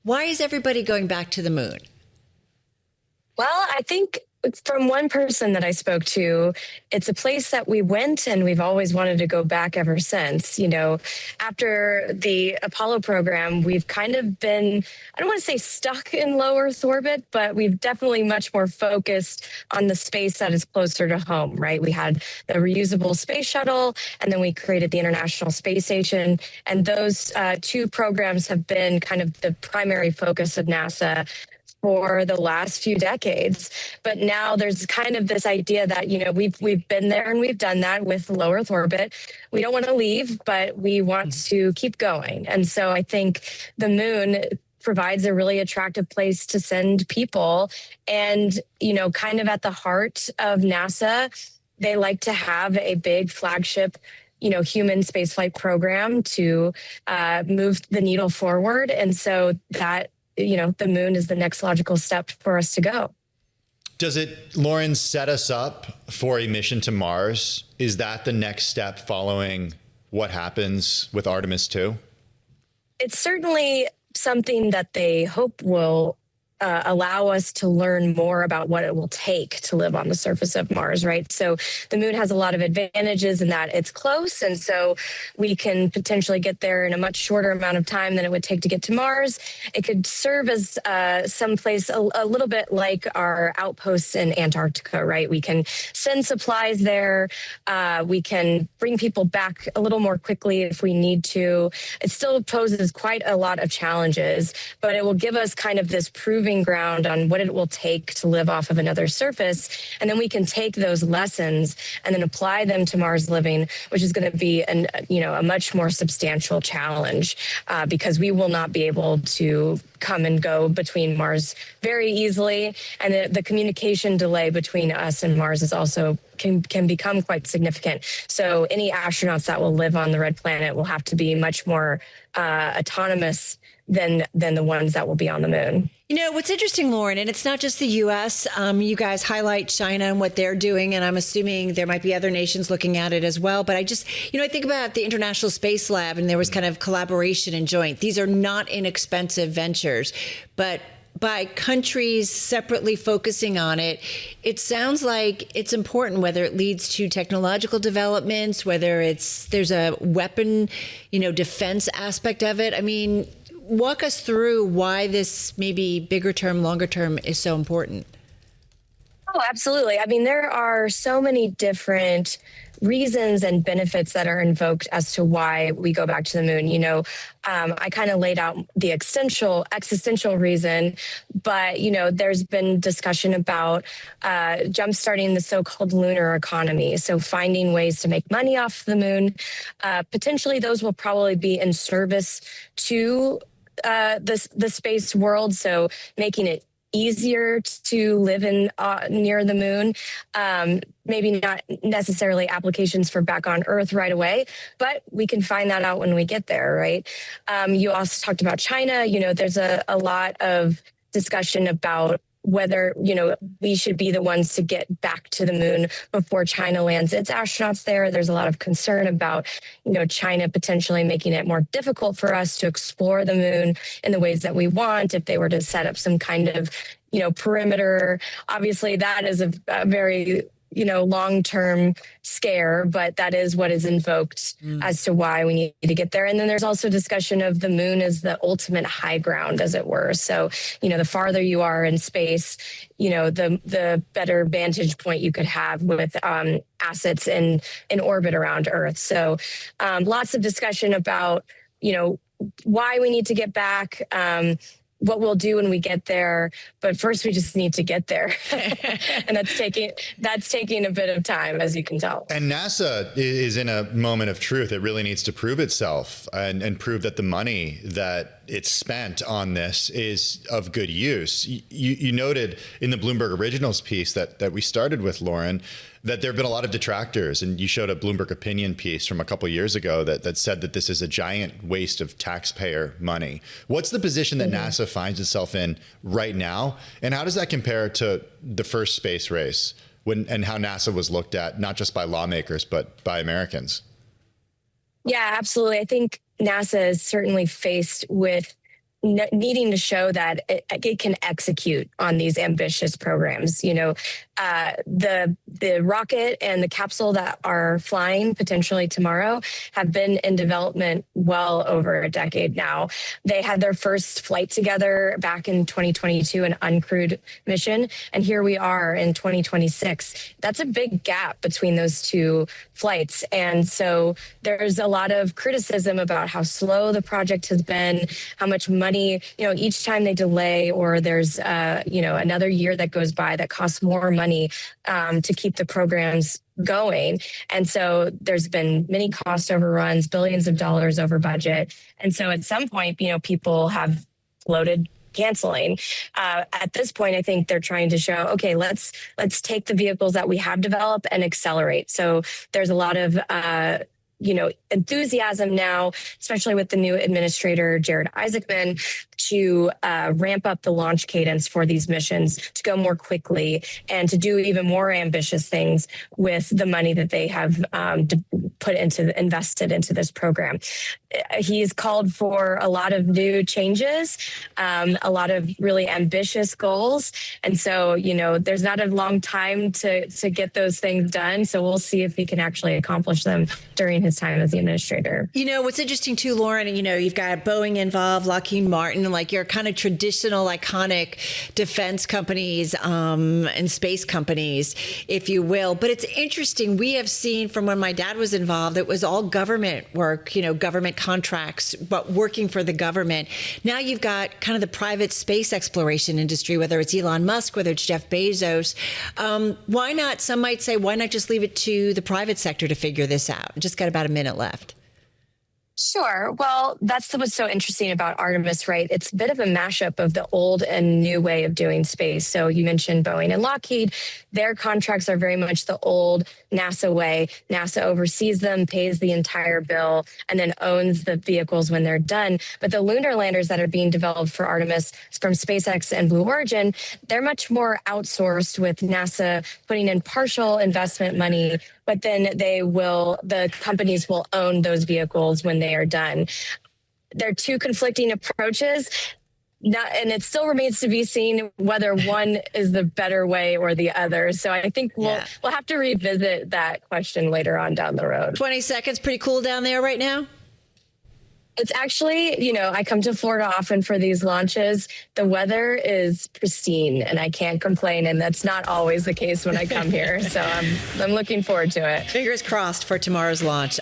Why is everybody going back to the moon? Well, I think from one person that I spoke to, it's a place that we went and we've always wanted to go back ever since. You know, after the Apollo program, we've kind of been, I don't want to say stuck in low Earth orbit, but we've definitely much more focused on the space that is closer to home, right? We had the reusable space shuttle, and then we created the International Space Station. And those two programs have been kind of the primary focus of NASA for the last few decades. But now there's kind of this idea that, you know, we've been there and we've done that with low Earth orbit. We don't want to leave, but we want to keep going. And so I think the moon provides a really attractive place to send people. And, you know, kind of at the heart of NASA, they like to have a big flagship, you know, human spaceflight program to move the needle forward. And so that, you know, the moon is the next logical step for us to go. Does it, Loren, set us up for a mission to Mars? Is that the next step following what happens with Artemis II? It's certainly something that they hope will allow us to learn more about what it will take to live on the surface of Mars, right? So the moon has a lot of advantages in that it's close, and so we can potentially get there in a much shorter amount of time than it would take to get to Mars. It could serve as someplace a little bit like our outposts in Antarctica, right? We can send supplies there. We can bring people back a little more quickly if we need to. It still poses quite a lot of challenges, but it will give us kind of this proving ground on what it will take to live off of another surface. And then we can take those lessons and then apply them to Mars living, which is going to be a much more substantial challenge because we will not be able to come and go between Mars very easily. And the communication delay between us and Mars is also can become quite significant. So any astronauts that will live on the red planet will have to be much more autonomous than the ones that will be on the moon. You know, what's interesting, Loren, and it's not just the U.S. You guys highlight China and what they're doing, and I'm assuming there might be other nations looking at it as well. But I just, you know, I think about the International Space Lab, and there was kind of collaboration and joint. These are not inexpensive ventures, but by countries separately focusing on it, it sounds like it's important, whether it leads to technological developments, whether there's a weapon, you know, defense aspect of it. I mean, walk us through why this maybe bigger term, longer term is so important. Oh, absolutely. I mean, there are so many different reasons and benefits that are invoked as to why we go back to the moon. You know, I kind of laid out the existential reason, but, you know, there's been discussion about jumpstarting the so-called lunar economy. So finding ways to make money off the moon. Potentially, those will probably be in service to the space world. So making it easier to live in near the moon. Maybe not necessarily applications for back on Earth right away, but we can find that out when we get there, right? You also talked about China. You know, there's a lot of discussion about whether, you know, we should be the ones to get back to the moon before China lands its astronauts there. There's a lot of concern about, you know, China potentially making it more difficult for us to explore the moon in the ways that we want if they were to set up some kind of, you know, perimeter. Obviously, that is a very, you know, long-term scare, but that is what is invoked as to why we need to get there. And then there's also discussion of the moon as the ultimate high ground, as it were. So, you know, the farther you are in space, you know, the better vantage point you could have with assets in orbit around Earth. So lots of discussion about, you know, why we need to get back, what we'll do when we get there, but first we just need to get there. And that's taking a bit of time, as you can tell. And NASA is in a moment of truth. It really needs to prove itself and prove that the money that it's spent on this is of good use. You noted in the Bloomberg Originals piece that we started with, Loren, that there have been a lot of detractors, and you showed a Bloomberg opinion piece from a couple of years ago that said that this is a giant waste of taxpayer money. What's the position that NASA finds itself in right now, and how does that compare to the first space race and how NASA was looked at, not just by lawmakers, but by Americans? Yeah, absolutely. I think NASA is certainly faced with needing to show that it can execute on these ambitious programs. The rocket and the capsule that are flying potentially tomorrow have been in development well over a decade now. They had their first flight together back in 2022, an uncrewed mission, and here we are in 2026. That's a big gap between those two flights, and so there's a lot of criticism about how slow the project has been, how much money, each time they delay or there's another year that goes by that costs more money to keep the programs going. And so there's been many cost overruns, billions of dollars over budget. And so at some point, people have floated canceling. At this point, I think they're trying to show, okay, let's take the vehicles that we have developed and accelerate. So there's a lot of enthusiasm now, especially with the new administrator, Jared Isaacman, to ramp up the launch cadence for these missions, to go more quickly and to do even more ambitious things with the money that they have invested into this program. He's called for a lot of new changes, a lot of really ambitious goals. And so, there's not a long time to get those things done. So we'll see if he can actually accomplish them during his time as the administrator. What's interesting too, Loren, you've got Boeing involved, Lockheed Martin, like your kind of traditional iconic defense companies and space companies, if you will. But it's interesting. We have seen from when my dad was involved, it was all government work, government contracts, but working for the government. Now you've got kind of the private space exploration industry, whether it's Elon Musk, whether it's Jeff Bezos. Why not? Some might say, why not just leave it to the private sector to figure this out? Just got about a minute left. Sure. Well, that's what's so interesting about Artemis, right? It's a bit of a mashup of the old and new way of doing space. So you mentioned Boeing and Lockheed. Their contracts are very much the old NASA way. NASA oversees them, pays the entire bill, and then owns the vehicles when they're done. But the lunar landers that are being developed for Artemis from SpaceX and Blue Origin, they're much more outsourced, with NASA putting in partial investment money, but then the companies will own those vehicles when they are done. There are two conflicting approaches. And it still remains to be seen whether one is the better way or the other. So I think we'll have to revisit that question later on down the road. 20 seconds, pretty cool down there right now? It's actually, I come to Florida often for these launches. The weather is pristine and I can't complain. And that's not always the case when I come here. So I'm looking forward to it. Fingers crossed for tomorrow's launch.